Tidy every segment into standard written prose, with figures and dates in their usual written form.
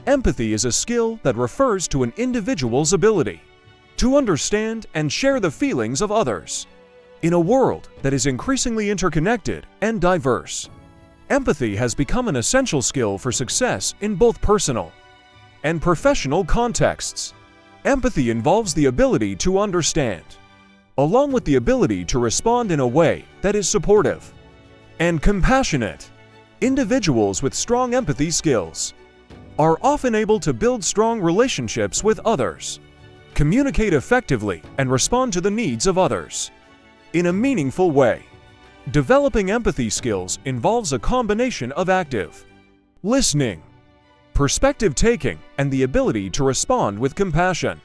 Empathy is a skill that refers to an individual's ability to understand and share the feelings of others. In a world that is increasingly interconnected and diverse, empathy has become an essential skill for success in both personal and professional contexts. Empathy involves the ability to understand, along with the ability to respond in a way that is supportive and compassionate. Individuals with strong empathy skills are often able to build strong relationships with others, communicate effectively, and respond to the needs of others in a meaningful way. Developing empathy skills involves a combination of active listening, perspective taking, and the ability to respond with compassion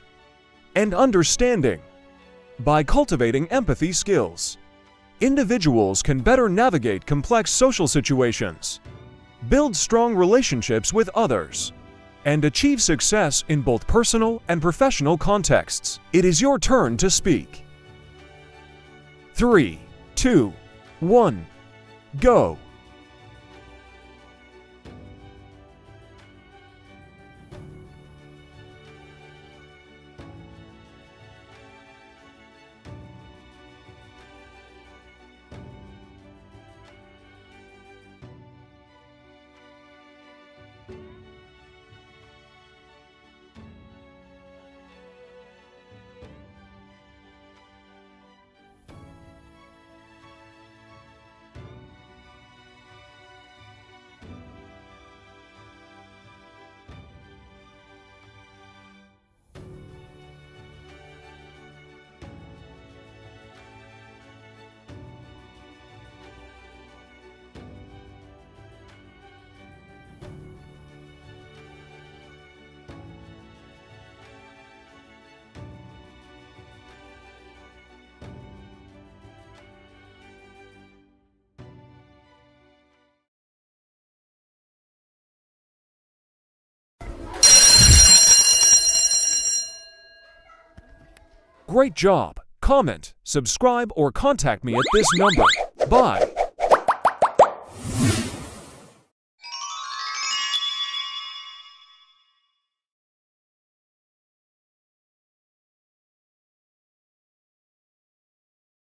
and understanding. By cultivating empathy skills, individuals can better navigate complex social situations, build strong relationships with others, and achieve success in both personal and professional contexts. It is your turn to speak. 3, 2, 1, go! Great job! Comment, subscribe, or contact me at this number. Bye!